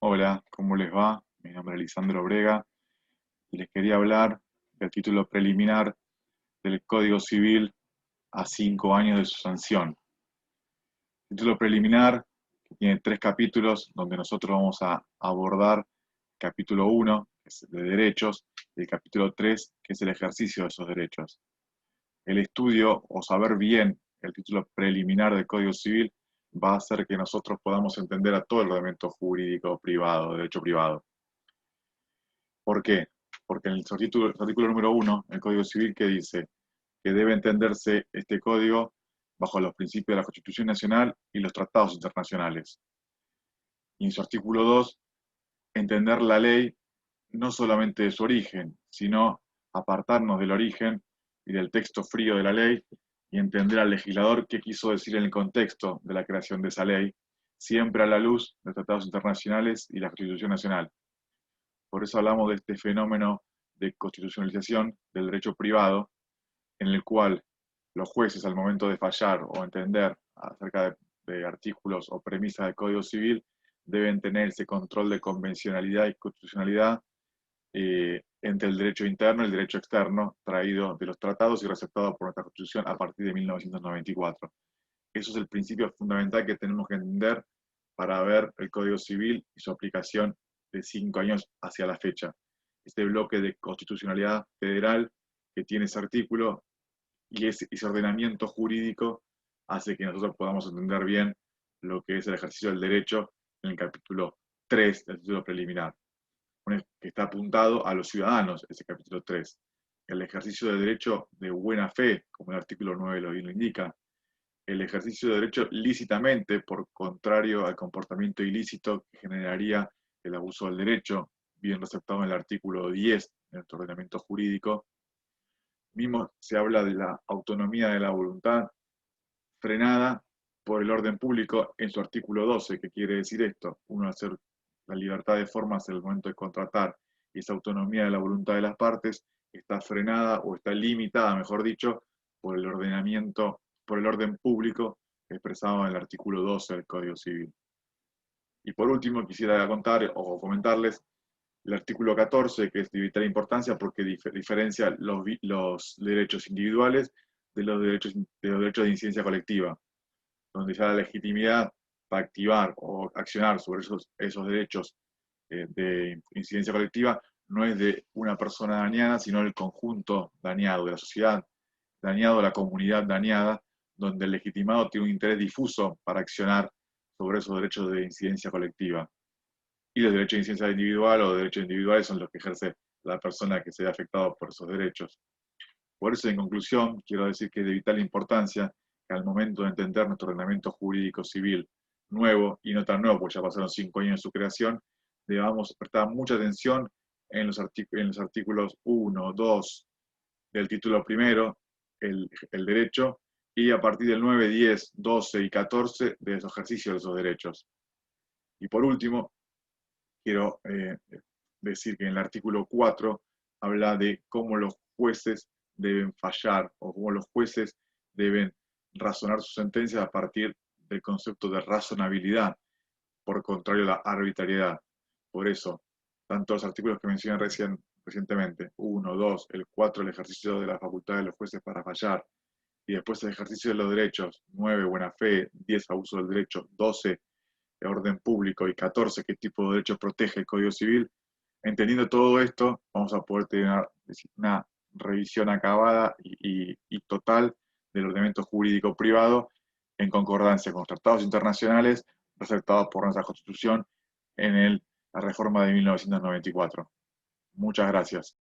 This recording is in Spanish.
Hola, ¿cómo les va? Mi nombre es Lisandro Brega y les quería hablar del título preliminar del Código Civil a 5 años de su sanción. Título preliminar que tiene 3 capítulos donde nosotros vamos a abordar capítulo 1, que es de derechos, y el capítulo 3, que es el ejercicio de esos derechos. El estudio o saber bien el título preliminar del Código Civil va a hacer que nosotros podamos entender a todo el ordenamiento jurídico privado, derecho privado. ¿Por qué? Porque en el artículo número 1, el Código Civil, que dice que debe entenderse este código bajo los principios de la Constitución Nacional y los tratados internacionales. Y en su artículo 2, entender la ley no solamente de su origen, sino apartarnos del origen y del texto frío de la ley y entender al legislador qué quiso decir en el contexto de la creación de esa ley, siempre a la luz de los tratados internacionales y la Constitución Nacional. Por eso hablamos de este fenómeno de constitucionalización del derecho privado, en el cual los jueces al momento de fallar o entender acerca de artículos o premisas del Código Civil deben tener ese control de convencionalidad y constitucionalidad entre el derecho interno y el derecho externo traído de los tratados y receptado por nuestra Constitución a partir de 1994. Eso es el principio fundamental que tenemos que entender para ver el Código Civil y su aplicación de 5 años hacia la fecha. Este bloque de constitucionalidad federal que tiene ese artículo y ese ordenamiento jurídico hace que nosotros podamos entender bien lo que es el ejercicio del derecho en el capítulo 3 del título preliminar, que está apuntado a los ciudadanos, ese capítulo 3. El ejercicio del derecho de buena fe, como el artículo 9 lo indica, el ejercicio de derecho lícitamente, por contrario al comportamiento ilícito que generaría el abuso del derecho, bien receptado en el artículo 10 de nuestro ordenamiento jurídico. Mismo se habla de la autonomía de la voluntad frenada por el orden público en su artículo 12. ¿Qué quiere decir esto? Uno, hacer la libertad de formas en el momento de contratar y esa autonomía de la voluntad de las partes está frenada o está limitada, mejor dicho, por el ordenamiento, por el orden público expresado en el artículo 12 del Código Civil. Y por último, quisiera contar o comentarles el artículo 14, que es de vital importancia porque diferencia los derechos individuales de los derechos de incidencia colectiva, donde ya la legitimidad para activar o accionar sobre esos derechos de incidencia colectiva no es de una persona dañada, sino del conjunto dañado, de la sociedad dañada, de la comunidad dañada, donde el legitimado tiene un interés difuso para accionar sobre esos derechos de incidencia colectiva. Y los derechos de incidencia individual o derechos individuales son los que ejerce la persona que se ve afectada por esos derechos. Por eso, en conclusión, quiero decir que es de vital importancia que al momento de entender nuestro ordenamiento jurídico civil nuevo y no tan nuevo, porque ya pasaron 5 años de su creación, debamos prestar mucha atención en los artículos 1, 2 del título primero, el derecho, y a partir del 9, 10, 12 y 14 de esos ejercicios de esos derechos. Y por último, quiero decir que en el artículo 4 habla de cómo los jueces deben fallar o cómo los jueces deben razonar sus sentencias a partir del concepto de razonabilidad, por contrario a la arbitrariedad. Por eso, tanto los artículos que mencioné recientemente, 1, 2, el 4, el ejercicio de la facultad de los jueces para fallar, y después el ejercicio de los derechos, 9, buena fe, 10, abuso del derecho, 12, de orden público y 14, qué tipo de derechos protege el Código Civil. Entendiendo todo esto, vamos a poder tener una revisión acabada y total del ordenamiento jurídico privado en concordancia con los tratados internacionales receptados por nuestra Constitución en la reforma de 1994. Muchas gracias.